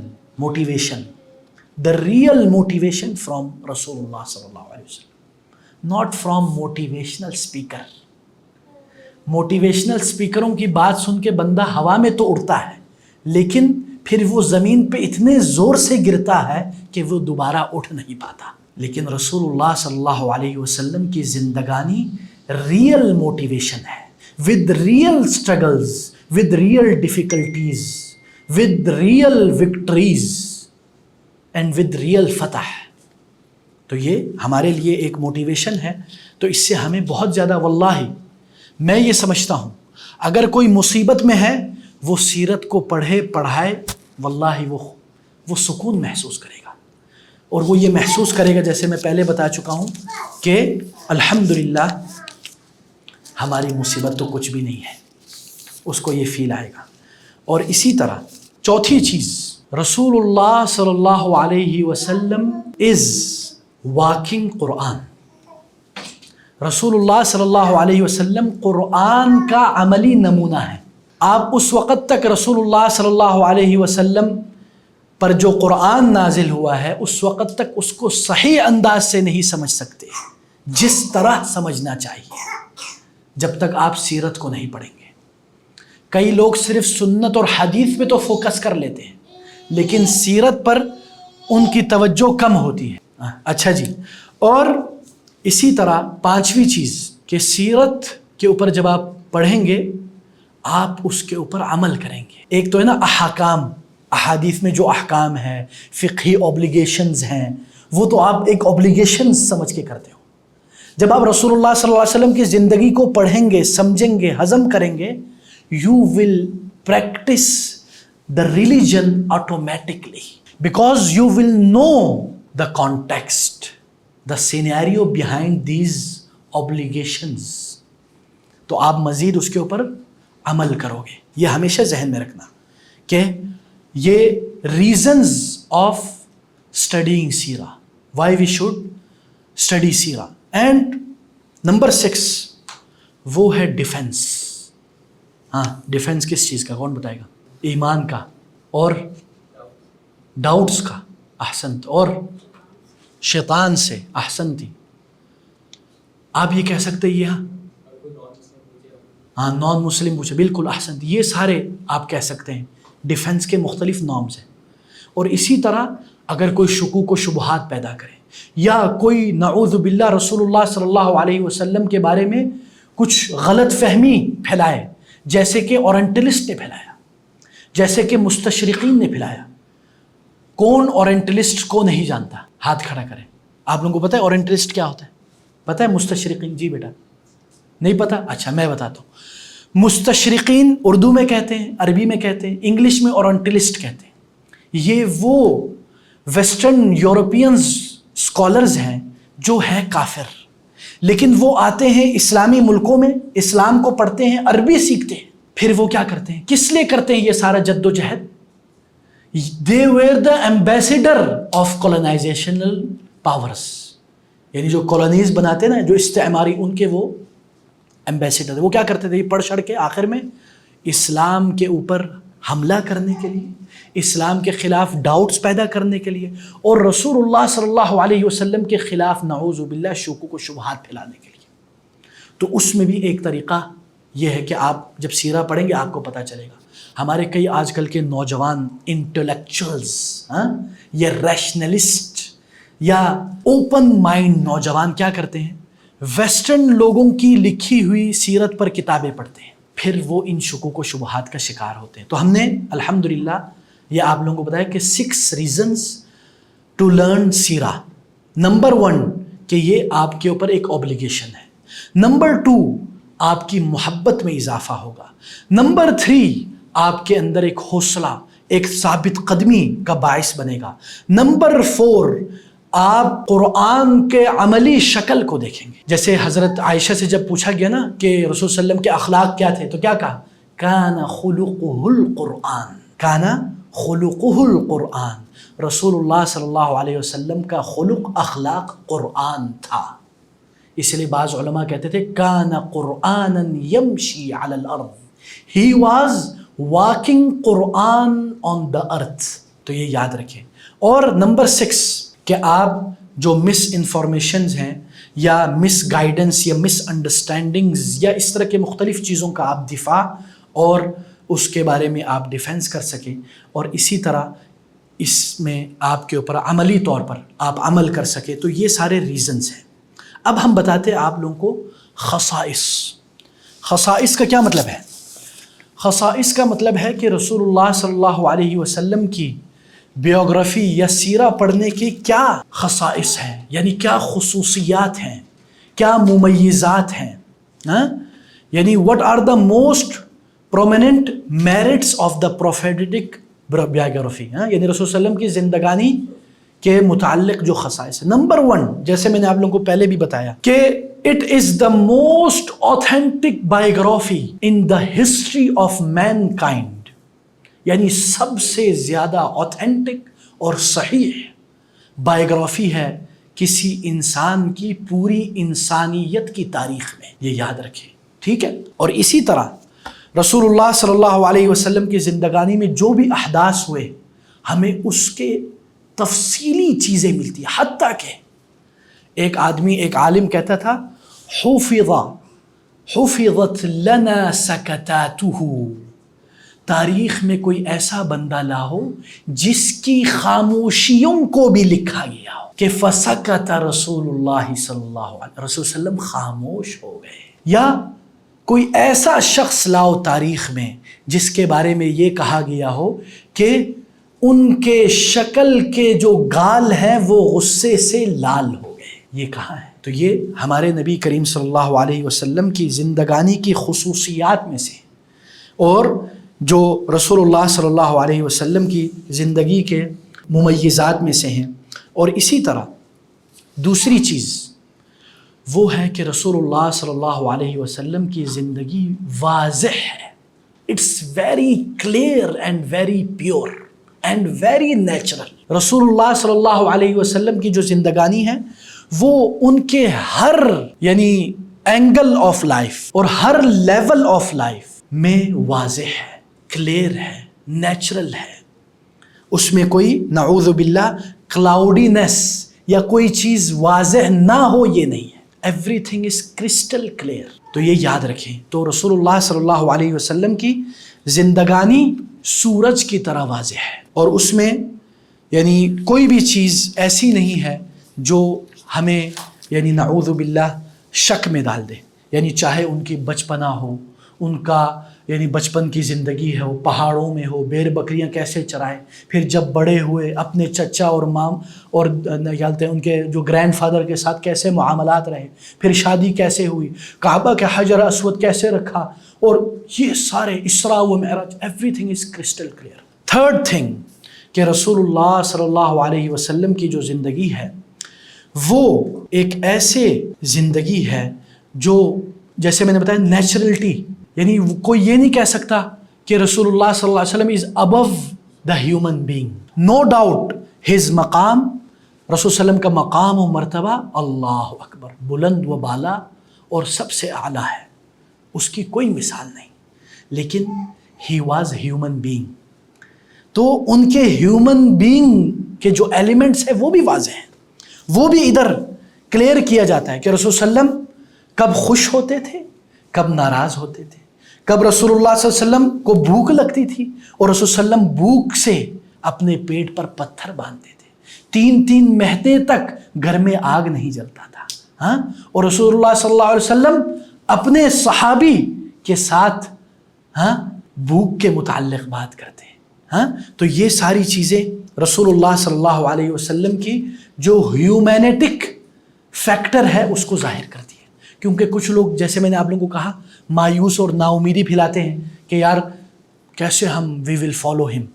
A: the real motivation from Rasulullah sallallahu alaihi wasallam, not from motivational speaker. Motivational اسپیکروں کی بات سن کے بندہ ہوا میں تو اڑتا ہے لیکن پھر وہ زمین پہ اتنے زور سے گرتا ہے کہ وہ دوبارہ اٹھ نہیں پاتا. لیکن رسول اللہ صلی اللہ علیہ وسلم کی زندگانی ریئل موٹیویشن ہے، with real struggles, with real difficulties, with real victories and with real fateh. تو یہ ہمارے لیے ایک موٹیویشن ہے. تو اس سے ہمیں بہت زیادہ، واللہ میں یہ سمجھتا ہوں اگر کوئی مصیبت میں ہے وہ سیرت کو پڑھائے واللہ وہ سکون محسوس کرے گا. اور وہ یہ محسوس کرے گا جیسے میں پہلے بتا چکا ہوں کہ الحمدللہ ہماری مصیبت تو کچھ بھی نہیں ہے، اس کو یہ فیل آئے گا. اور اسی طرح چوتھی چیز، رسول اللہ صلی اللہ علیہ وسلم از واکنگ قرآن. رسول اللہ صلی اللہ علیہ وسلم قرآن کا عملی نمونہ ہے. آپ اس وقت تک رسول اللہ صلی اللہ علیہ وسلم پر جو قرآن نازل ہوا ہے اس وقت تک اس کو صحیح انداز سے نہیں سمجھ سکتے جس طرح سمجھنا چاہیے جب تک آپ سیرت کو نہیں پڑھیں گے. کئی لوگ صرف سنت اور حدیث پہ تو فوکس کر لیتے ہیں لیکن سیرت پر ان کی توجہ کم ہوتی ہے. اچھا جی، اور اسی طرح پانچویں چیز کہ سیرت کے اوپر جب آپ پڑھیں گے آپ اس کے اوپر عمل کریں گے. ایک تو ہے نا احکام، احادیث میں جو احکام ہیں، فقہی اوبلیگیشنز ہیں، وہ تو آپ ایک اوبلیگیشنز سمجھ کے کرتے ہو. جب آپ رسول اللہ صلی اللہ علیہ وسلم کی زندگی کو پڑھیں گے، سمجھیں گے، ہضم کریں گے، you will practice the religion automatically because you will know the context, the scenario behind these obligations. تو آپ مزید اس کے اوپر عمل کرو گے. یہ ہمیشہ ذہن میں رکھنا کہ یہ reasons of studying seerah, why we should study seerah. And number 6 وہ ہے ڈیفینس. ہاں ڈیفینس کس چیز کا کون بتائے گا؟ ایمان کا اور ڈاؤٹس کا. احسنت. اور شیطان سے. احسنتی. آپ یہ کہہ سکتے یہ ہاں نان مسلم پوچھے. بالکل احسنت. یہ سارے آپ کہہ سکتے ہیں ڈیفینس کے مختلف نارمز ہیں. اور اسی طرح اگر کوئی شکوک و شبہات پیدا کرے یا کوئی نعوذ باللہ رسول اللہ صلی اللہ علیہ وسلم کے بارے میں کچھ غلط فہمی پھیلائے، جیسے کہ اورینٹلسٹ نے پھیلایا، جیسے کہ مستشرقین نے پھیلایا. کون اورینٹلسٹ کو نہیں جانتا؟ ہاتھ کھڑا کریں. آپ لوگوں کو پتہ ہے اورینٹلسٹ کیا ہوتا ہے؟ پتہ ہے مستشرقین؟ جی بیٹا نہیں پتہ؟ اچھا میں بتاتا ہوں. مستشرقین اردو میں کہتے ہیں، عربی میں کہتے ہیں، انگلش میں اورینٹلسٹ کہتے ہیں. یہ وہ ویسٹرن یورپینز اسکالرز ہیں جو ہیں کافر، لیکن وہ آتے ہیں اسلامی ملکوں میں، اسلام کو پڑھتے ہیں، عربی سیکھتے ہیں. پھر وہ کیا کرتے ہیں؟ کس لیے کرتے ہیں یہ سارا جد و جہد؟ They were the ambassador of colonizational powers. یعنی جو کالونیز بناتے نا، جو استعماری، ان کے وہ ایمبیسیڈر. وہ کیا کرتے تھے؟ یہ پڑھ چھڑ کے آخر میں اسلام کے اوپر حملہ کرنے کے لیے، اسلام کے خلاف ڈاؤٹس پیدا کرنے کے لیے، اور رسول اللہ صلی اللہ علیہ وسلم کے خلاف نعوذ باللہ شکوک و شبہات پھیلانے کے لیے. تو اس میں بھی ایک طریقہ یہ ہے کہ آپ جب سیرہ پڑھیں گے آپ کو پتہ چلے گا. ہمارے کئی آج کل کے نوجوان انٹلیکچوئلز یا ریشنلسٹ یا اوپن مائنڈ نوجوان کیا کرتے ہیں؟ ویسٹرن لوگوں کی لکھی ہوئی سیرت پر کتابیں پڑھتے ہیں، پھر وہ ان شکوک و شبہات کا شکار ہوتے ہیں. تو ہم نے الحمدللہ یہ آپ لوگوں کو بتایا کہ 6 ریزنز ٹو لرن سیرہ. نمبر 1 کہ یہ آپ کے اوپر ایک اوبلیگیشن ہے. نمبر 2 آپ کی محبت میں اضافہ ہوگا. نمبر 3 آپ کے اندر ایک حوصلہ، ایک ثابت قدمی کا باعث بنے گا. نمبر 4 آپ قرآن کے عملی شکل کو دیکھیں گے. جیسے حضرت عائشہ سے جب پوچھا گیا نا کہ رسول صلی اللہ علیہ وسلم کے اخلاق کیا تھے، تو کیا کہا؟ کان خلقہ القرآن. کان خلقہ القرآن. رسول اللہ صلی اللہ علیہ وسلم کا خلق، اخلاق قرآن تھا. اس لیے بعض علماء کہتے تھے کان قرآنا یمشی علی الارض. ہی واز واکنگ قرآن آن دا ارتھ. تو یہ یاد رکھیں. اور نمبر 6 کہ آپ جو مس انفارمیشنز ہیں یا مس گائیڈنس یا مس انڈرسٹینڈنگز یا اس طرح کے مختلف چیزوں کا آپ دفاع اور اس کے بارے میں آپ ڈیفینس کر سکیں، اور اسی طرح اس میں آپ کے اوپر عملی طور پر آپ عمل کر سکیں. تو یہ سارے ریزنز ہیں. اب ہم بتاتے ہیں آپ لوگوں کو خصائص. خصائص کا کیا مطلب ہے؟ خصائص کا مطلب ہے کہ رسول اللہ صلی اللہ علیہ وسلم کی بیوگرافی یا سیرہ پڑھنے کی کیا خصائص ہیں، یعنی کیا خصوصیات ہیں، کیا ممیزات ہیں. یعنی what are the most prominent merits of the prophetic biography. یعنی رسول صلی اللہ علیہ وسلم کی زندگانی کے متعلق جو خصائص ہیں. نمبر 1 جیسے میں نے آپ لوگوں کو پہلے بھی بتایا کہ it is the most authentic biography in the history of mankind. یعنی سب سے زیادہ اوتھینٹک اور صحیح بائیوگرافی ہے کسی انسان کی پوری انسانیت کی تاریخ میں. یہ یاد رکھیں، ٹھیک ہے. اور اسی طرح رسول اللہ صلی اللہ علیہ وسلم کی زندگانی میں جو بھی احداث ہوئے ہمیں اس کے تفصیلی چیزیں ملتی ہیں. حتیٰ کہ ایک آدمی، ایک عالم کہتا تھا حفظت لنا سکتاتہ. تاریخ میں کوئی ایسا بندہ لاؤ جس کی خاموشیوں کو بھی لکھا گیا ہو کہ فسکت رسول اللہ صلی اللہ علیہ وسلم خاموش ہو گئے. یا کوئی ایسا شخص لاؤ تاریخ میں جس کے بارے میں یہ کہا گیا ہو کہ ان کے شکل کے جو گال ہیں وہ غصے سے لال ہو گئے. یہ کہاں ہے؟ تو یہ ہمارے نبی کریم صلی اللہ علیہ وسلم کی زندگانی کی خصوصیات میں سے اور جو رسول اللہ صلی اللہ علیہ وسلم کی زندگی کے ممیزات میں سے ہیں. اور اسی طرح دوسری چیز وہ ہے کہ رسول اللہ صلی اللہ علیہ وسلم کی زندگی واضح ہے. It's very clear and very pure and very natural. رسول اللہ صلی اللہ علیہ وسلم کی جو زندگانی ہے وہ ان کے ہر یعنی اینگل آف لائف اور ہر لیول آف لائف میں واضح ہے، کلیئر ہے، نیچرل ہے. اس میں کوئی نعوذ باللہ کلاؤڈینس یا کوئی چیز واضح نہ ہو یہ نہیں ہے. Every thing is crystal clear. تو یہ یاد رکھیں. تو رسول اللہ صلی اللہ علیہ وسلم کی زندگانی سورج کی طرح واضح ہے، اور اس میں یعنی کوئی بھی چیز ایسی نہیں ہے جو ہمیں یعنی نعوذ باللہ شک میں ڈال دے. یعنی چاہے ان کی بچپنا ہو، ان کا یعنی بچپن کی زندگی ہے، وہ پہاڑوں میں ہو، بیر بکریاں کیسے چرائے، پھر جب بڑے ہوئے اپنے چچا اور مام اور کہتے ہیں ان کے جو گرینڈ فادر کے ساتھ کیسے معاملات رہے، پھر شادی کیسے ہوئی، کعبہ کے حجر اسود کیسے رکھا، اور یہ سارے اسراء و Miraj, everything is crystal clear. Third thing کہ رسول اللہ صلی اللہ علیہ وسلم کی جو زندگی ہے وہ ایک ایسے زندگی ہے جو جیسے میں نے بتایا نیچرلٹی، یعنی کوئی یہ نہیں کہہ سکتا کہ رسول اللہ صلی اللہ علیہ وسلم is above the human being. No doubt his مقام، رسول صلی اللہ علیہ وسلم کا مقام و مرتبہ اللہ اکبر بلند و بالا اور سب سے اعلیٰ ہے، اس کی کوئی مثال نہیں. لیکن ہی واز ہیومن بینگ. تو ان کے ہیومن بینگ کے جو ایلیمنٹس ہیں وہ بھی واضح ہیں. وہ بھی ادھر کلیئر کیا جاتا ہے کہ رسول صلی اللہ علیہ وسلم کب خوش ہوتے تھے، کب ناراض ہوتے تھے، کب رسول اللہ صلی اللہ علیہ وسلم کو بھوک لگتی تھی اور رسول صلی اللہ علیہ وسلم بھوک سے اپنے پیٹ پر پتھر باندھتے تھے. 3 مہینے تک گھر میں آگ نہیں جلتا تھا. ہاں، اور رسول اللہ صلی اللہ علیہ وسلم اپنے صحابی کے ساتھ بھوک کے متعلق بات کرتے ہیں. ہاں، تو یہ ساری چیزیں رسول اللہ صلی اللہ علیہ وسلم کی جو ہیومینٹک فیکٹر ہے اس کو ظاہر کرتی ہے. کیونکہ کچھ لوگ جیسے میں نے آپ لوگوں کو کہا مایوس اور نا امیدی پھیلاتے ہیں کہ یار کیسے ہم وی will follow him,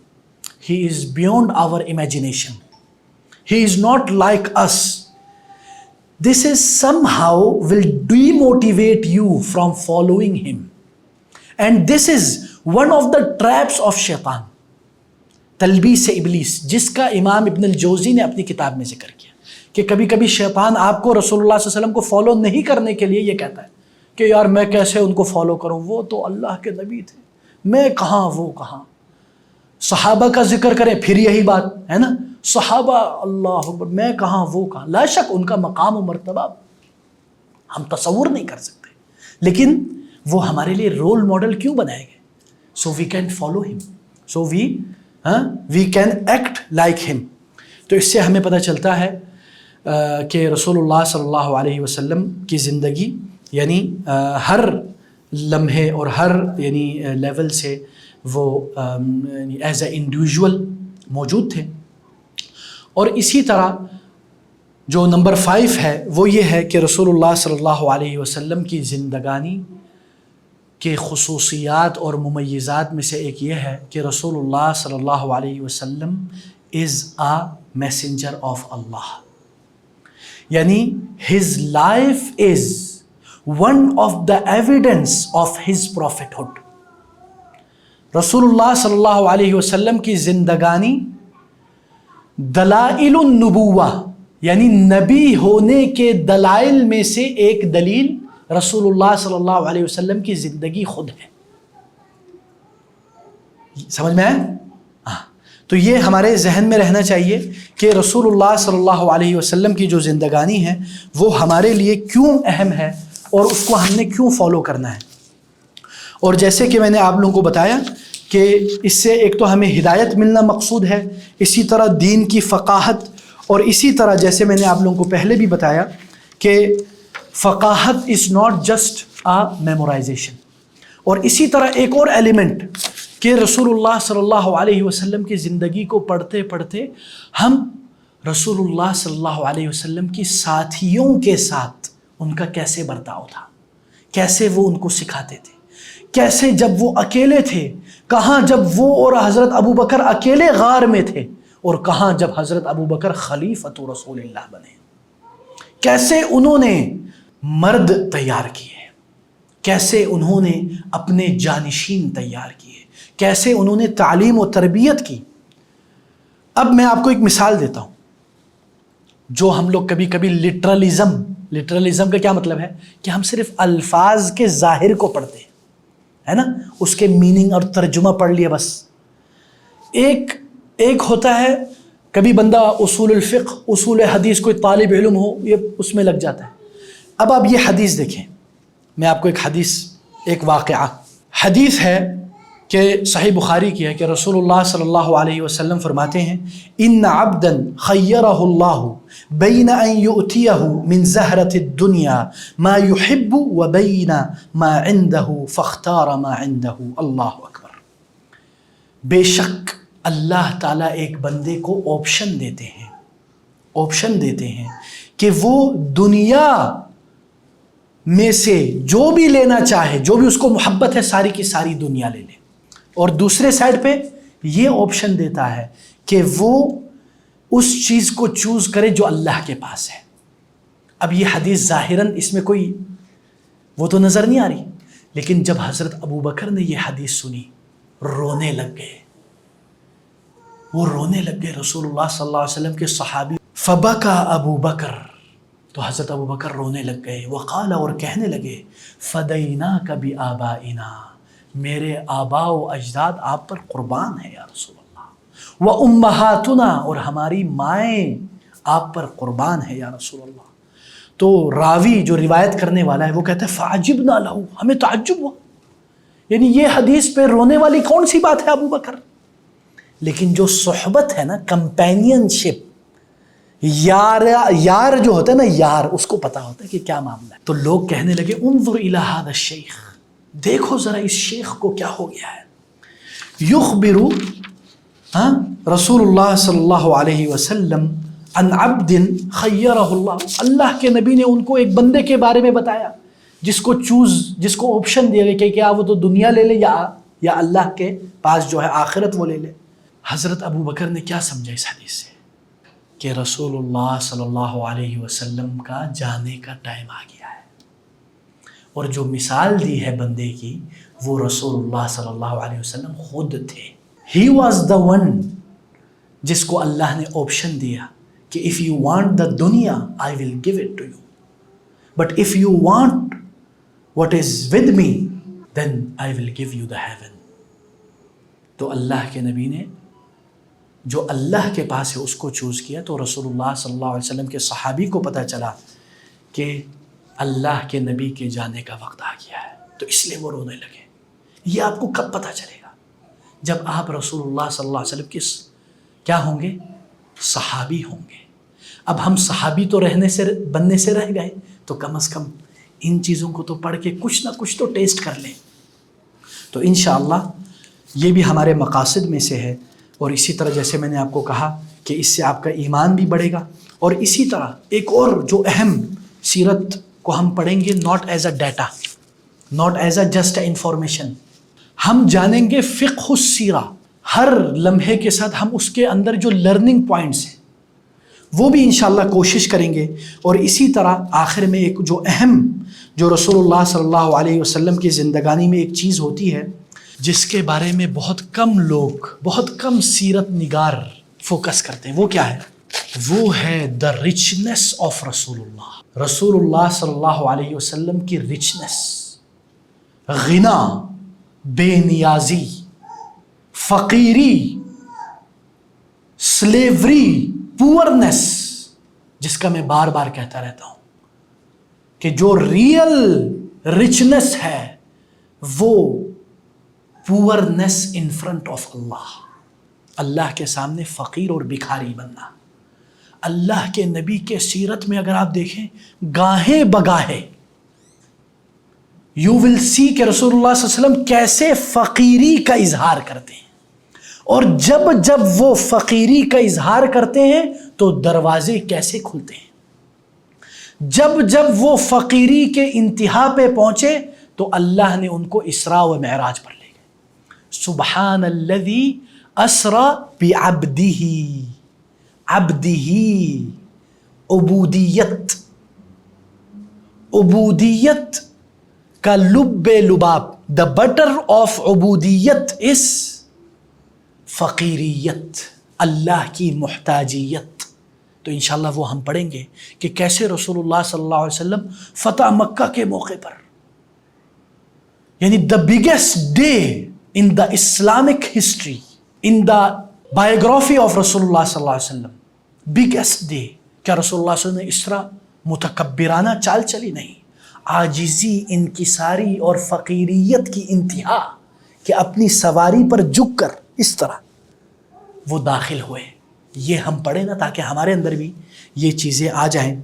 A: he is beyond our imagination, he is not like us. This is somehow will demotivate you from following him, and this is one of the traps of Shaitan, تلبیس ابلیس، جس کا امام ابن الجوزی نے اپنی کتاب میں ذکر کیا کہ کبھی کبھی شیطان آپ کو رسول اللہ صلی اللہ علیہ وسلم کو فالو نہیں کرنے کے لیے یہ کہتا ہے کہ یار میں کیسے ان کو فالو کروں، وہ تو اللہ کے نبی تھے، میں کہاں وہ کہاں. صحابہ کا ذکر کریں پھر یہی بات ہے نا، صحابہ اللہ اکبر، میں کہاں وہ کہاں. لا شک ان کا مقام و مرتبہ ہم تصور نہیں کر سکتے، لیکن وہ ہمارے لیے رول ماڈل کیوں بنائے گئے؟ سو وی کین فالو ہم، سو وی کین ایکٹ لائک ہم. تو اس سے ہمیں پتہ چلتا ہے کہ رسول اللہ صلی اللہ علیہ وسلم کی زندگی یعنی ہر لمحے اور ہر یعنی لیول سے وہ ایز اے انڈیویژول موجود تھے. اور اسی طرح جو نمبر 5 ہے وہ یہ ہے کہ رسول اللہ صلی اللہ علیہ وسلم کی زندگانی کے خصوصیات اور ممیزات میں سے ایک یہ ہے کہ رسول اللہ صلی اللہ علیہ وسلم از اے میسنجر آف اللہ. یعنی his life is one of the evidence of his prophethood. رسول اللہ صلی اللہ علیہ وسلم کی زندگانی دلائل النبوہ یعنی نبی ہونے کے دلائل میں سے ایک دلیل رسول اللہ صلی اللہ علیہ وسلم کی زندگی خود ہے. سمجھ میں آئے؟ تو یہ ہمارے ذہن میں رہنا چاہیے کہ رسول اللہ صلی اللہ علیہ وسلم کی جو زندگانی ہے وہ ہمارے لیے کیوں اہم ہے اور اس کو ہم نے کیوں فالو کرنا ہے. اور جیسے کہ میں نے آپ لوگوں کو بتایا کہ اس سے ایک تو ہمیں ہدایت ملنا مقصود ہے، اسی طرح دین کی فقاہت، اور اسی طرح جیسے میں نے آپ لوگوں کو پہلے بھی بتایا کہ فقاہت is not just a memorization. اور اسی طرح ایک اور ایلیمنٹ کہ رسول اللہ صلی اللہ علیہ وسلم کی زندگی کو پڑھتے پڑھتے ہم رسول اللہ صلی اللہ علیہ وسلم کی ساتھیوں کے ساتھ ان کا کیسے برتاؤ تھا، کیسے وہ ان کو سکھاتے تھے، کیسے جب وہ اکیلے تھے، کہاں جب وہ اور حضرت ابو بکر اکیلے غار میں تھے اور کہاں جب حضرت ابو بکر خلیفۃ رسول اللہ بنے، کیسے انہوں نے مرد تیار کیے، کیسے انہوں نے اپنے جانشین تیار کیے، کیسے انہوں نے تعلیم و تربیت کی. اب میں آپ کو ایک مثال دیتا ہوں. جو ہم لوگ کبھی کبھی لٹرلزم کا کیا مطلب ہے کہ ہم صرف الفاظ کے ظاہر کو پڑھتے ہیں، ہے نا، اس کے میننگ اور ترجمہ پڑھ لیا بس۔ ایک ہوتا ہے کبھی بندہ اصول الفقہ، اصول حدیث، کوئی طالب علم ہو، یہ اس میں لگ جاتا ہے۔ اب آپ یہ حدیث دیکھیں، میں آپ کو ایک حدیث، ایک واقعہ حدیث ہے کہ صحیح بخاری کی ہے کہ رسول اللہ صلی اللہ علیہ وسلم فرماتے ہیں ان عبدا خیرہ اللہ بین ان یؤتیہ من زہرۃ الدنیا ما یحب وبین ما عنده فاختار ما عنده۔ اللہ اکبر۔ بے شک اللہ تعالیٰ ایک بندے کو آپشن دیتے ہیں کہ وہ دنیا میں سے جو بھی لینا چاہے، جو بھی اس کو محبت ہے، ساری کی ساری دنیا لے لے، اور دوسرے سائڈ پہ یہ آپشن دیتا ہے کہ وہ اس چیز کو چوز کرے جو اللہ کے پاس ہے۔ اب یہ حدیث ظاہراً اس میں کوئی وہ تو نظر نہیں آ رہی، لیکن جب حضرت ابو بکر نے یہ حدیث سنی، رونے لگ گئے، رسول اللہ صلی اللہ علیہ وسلم کے صحابی، فبکا ابو بکر، تو حضرت ابو بکر رونے لگ گئے، وقال، اور کہنے لگے، فدیناک بآبائنا، میرے آباء و اجداد آپ پر قربان ہیں یا رسول اللہ، وامہاتنا، اور ہماری مائیں آپ پر قربان ہیں یا رسول اللہ۔ تو راوی جو روایت کرنے والا ہے وہ کہتا ہے فعجبنا لہ، ہمیں تعجب ہوا، یعنی یہ حدیث پہ رونے والی کون سی بات ہے ابو بکر؟ لیکن جو صحبت ہے نا، کمپینین شپ، یار جو ہوتا ہے نا، یار، اس کو پتا ہوتا ہے کہ کیا معاملہ ہے۔ تو لوگ کہنے لگے انظر الی ھذا الشیخ، دیکھو ذرا اس شیخ کو کیا ہو گیا ہے، یخبر رسول اللہ صلی اللہ علیہ وسلم عن عبد خیرہ اللہ، اللہ کے نبی نے ان کو ایک بندے کے بارے میں بتایا جس کو آپشن دیا گیا کہ کیا وہ تو دنیا لے لے یا اللہ کے پاس جو ہے آخرت وہ لے لے۔ حضرت ابو بکر نے کیا سمجھا اس حدیث سے کہ رسول اللہ صلی اللہ علیہ وسلم کا جانے کا ٹائم آ گیا ہے، اور جو مثال دی ہے بندے کی وہ رسول اللہ صلی اللہ علیہ وسلم خود تھے۔ ہی واز دا ون جس کو اللہ نے آپشن دیا کہ if you want the duniya I will give it to you, but if you want what is with me then I will give you the heaven. تو اللہ کے نبی نے جو اللہ کے پاس ہے اس کو چوز کیا، تو رسول اللہ صلی اللہ علیہ وسلم کے صحابی کو پتہ چلا کہ اللہ کے نبی کے جانے کا وقت آ گیا ہے، تو اس لیے وہ رونے لگے۔ یہ آپ کو کب پتہ چلے گا؟ جب آپ رسول اللہ صلی اللہ علیہ وسلم کے کیا ہوں گے؟ صحابی ہوں گے۔ اب ہم صحابی تو بننے سے رہ گئے، تو کم از کم ان چیزوں کو تو پڑھ کے کچھ نہ کچھ تو ٹیسٹ کر لیں۔ تو انشاءاللہ یہ بھی ہمارے مقاصد میں سے ہے، اور اسی طرح جیسے میں نے آپ کو کہا کہ اس سے آپ کا ایمان بھی بڑھے گا، اور اسی طرح ایک اور جو اہم سیرت کو ہم پڑھیں گے، not as a data, not as a just information, ہم جانیں گے فقہ السیرہ، ہر لمحے کے ساتھ ہم اس کے اندر جو لرننگ پوائنٹس ہیں وہ بھی انشاءاللہ کوشش کریں گے۔ اور اسی طرح آخر میں ایک جو اہم، جو رسول اللہ صلی اللہ علیہ وسلم کی زندگانی میں ایک چیز ہوتی ہے جس کے بارے میں بہت کم لوگ، بہت کم سیرت نگار فوکس کرتے ہیں، وہ کیا ہے؟ وہ ہے دا رچنس آف رسول اللہ، رسول اللہ صلی اللہ علیہ وسلم کی رچنس، غنا، بے نیازی، فقیری، سلیوری، پورنس، جس کا میں بار بار کہتا رہتا ہوں کہ جو ریئل رچنس ہے وہ پورنس ان فرنٹ آف اللہ، اللہ کے سامنے فقیر اور بکھاری بننا۔ اللہ کے نبی کے سیرت میں اگر آپ دیکھیں، گاہے بگاہے یو ول سی کہ رسول اللہ صلی اللہ علیہ وسلم کیسے فقیری کا اظہار کرتے ہیں، اور جب جب وہ فقیری کا اظہار کرتے ہیں تو دروازے کیسے کھلتے ہیں، جب جب وہ فقیری کے انتہا پہ پہنچے تو اللہ نے ان کو اسراء و معراج پر لے گئے۔ سبحان الذی اسرا بعبدہ، عبدہ، عبودیت کا لب لباب، دا بٹر آف عبودیت اس فقیریت، اللہ کی محتاجیت، تو انشاءاللہ وہ ہم پڑھیں گے کہ کیسے رسول اللہ صلی اللہ علیہ وسلم فتح مکہ کے موقع پر، یعنی the biggest day in the Islamic history, in the biography of رسول اللہ صلی اللہ علیہ وسلم، بگیسٹ ڈے، کیا رسول اللہ صلی اللہ علیہ وسلم نے اس طرح متکبرانہ چال چلی؟ نہیں، عاجزی، انکساری اور فقیریت کی انتہا کہ اپنی سواری پر جھک کر اس طرح وہ داخل ہوئے. یہ ہم پڑھیں نا تاکہ ہمارے اندر بھی یہ چیزیں آ جائیں.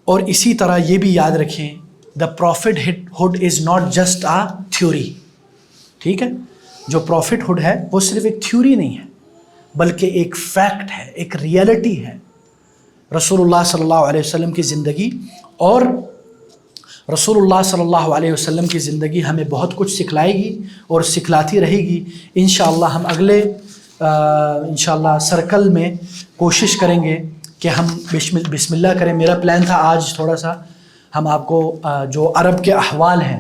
A: اور اسی طرح یہ بھی یاد رکھیں the prophethood is not just a theory. ٹھیک ہے، جو پروفٹ ہوڈ ہے وہ صرف ایک تھیوری نہیں ہے بلکہ ایک فیکٹ ہے، ایک ریئلٹی ہے. رسول اللہ صلی اللہ علیہ وسلم کی زندگی اور رسول اللہ صلی اللہ علیہ وسلم کی زندگی ہمیں بہت کچھ سکھلائے گی اور سکھلاتی رہے گی. انشاءاللہ ہم اگلے انشاءاللہ سرکل میں کوشش کریں گے کہ ہم بسم اللہ کریں. میرا پلان تھا آج تھوڑا سا ہم آپ کو جو عرب کے احوال ہیں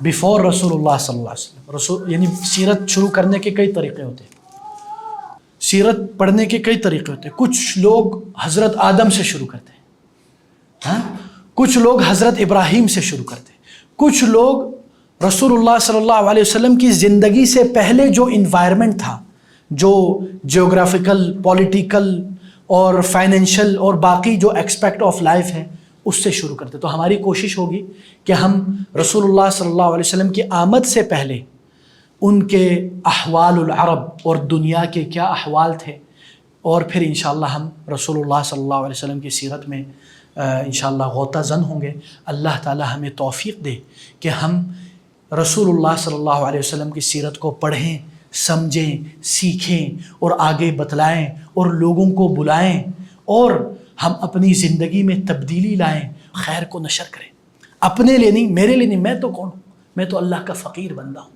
A: بیفور رسول اللہ صلی اللہ علیہ وسلم، یعنی سیرت شروع کرنے کے کئی طریقے ہوتے ہیں، سیرت پڑھنے کے کئی طریقے ہوتے ہیں. کچھ لوگ حضرت آدم سے شروع کرتے ہیں، ہاں، کچھ لوگ حضرت ابراہیم سے شروع کرتے ہیں، کچھ لوگ رسول اللہ صلی اللہ علیہ وسلم کی زندگی سے پہلے جو انوائرمنٹ تھا، جو جیوگرافیکل، پولیٹیکل اور فائنینشیل اور باقی جو ایکسپیکٹ آف لائف ہے اس سے شروع کرتے. تو ہماری کوشش ہوگی کہ ہم رسول اللہ صلی اللہ علیہ وسلم کی آمد سے پہلے ان کے احوال العرب اور دنیا کے کیا احوال تھے، اور پھر انشاءاللہ ہم رسول اللہ صلی اللہ علیہ وسلم کی سیرت میں انشاءاللہ غوطہ زن ہوں گے. اللہ تعالی ہمیں توفیق دے کہ ہم رسول اللہ صلی اللہ علیہ وسلم کی سیرت کو پڑھیں، سمجھیں، سیکھیں اور آگے بتلائیں اور لوگوں کو بلائیں، اور ہم اپنی زندگی میں تبدیلی لائیں، خیر کو نشر کریں. اپنے لیے نہیں، میرے لیے نہیں، میں تو کون ہوں، میں تو اللہ کا فقیر بندہ ہوں.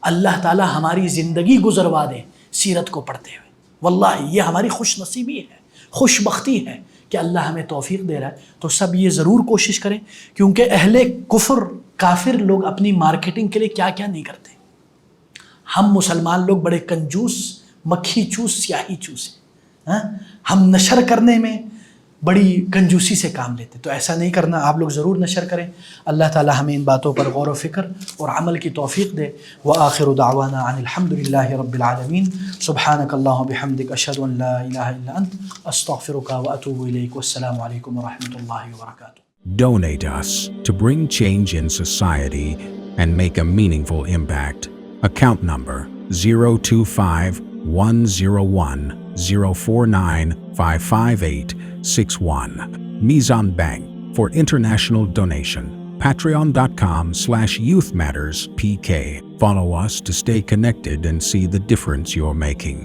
A: اللہ تعالی ہماری زندگی گزروا دے سیرت کو پڑھتے ہوئے. واللہ یہ ہماری خوش نصیبی ہے، خوش بختی ہے کہ اللہ ہمیں توفیق دے رہا ہے. تو سب یہ ضرور کوشش کریں، کیونکہ اہل کفر، کافر لوگ اپنی مارکیٹنگ کے لیے کیا کیا نہیں کرتے. ہم مسلمان لوگ بڑے کنجوس، مکھی چوس سیاہی چوس ہیں. ہم نشر کرنے میں بڑی کنجوسی سے کام لیتے، تو ایسا نہیں کرنا. آپ لوگ ضرور نشر کریں. اللہ تعالی ہمیں ان باتوں پر غور و فکر اور عمل کی توفیق دے. وآخر دعوانا ان الحمد للہ رب العالمین. سبحانک اللہم بحمدک، اشہد ان لا الہ الا انت، استغفرک واتوب الیک. والسلام علیکم ورحمۃ اللہ وبرکاتہ.
B: Donate us to bring change in society and make a meaningful impact. Account number 025-101-049-55861. Mizan Bank for international donation. Patreon.com/YouthMattersPK. Follow us to stay connected and see the difference you're making.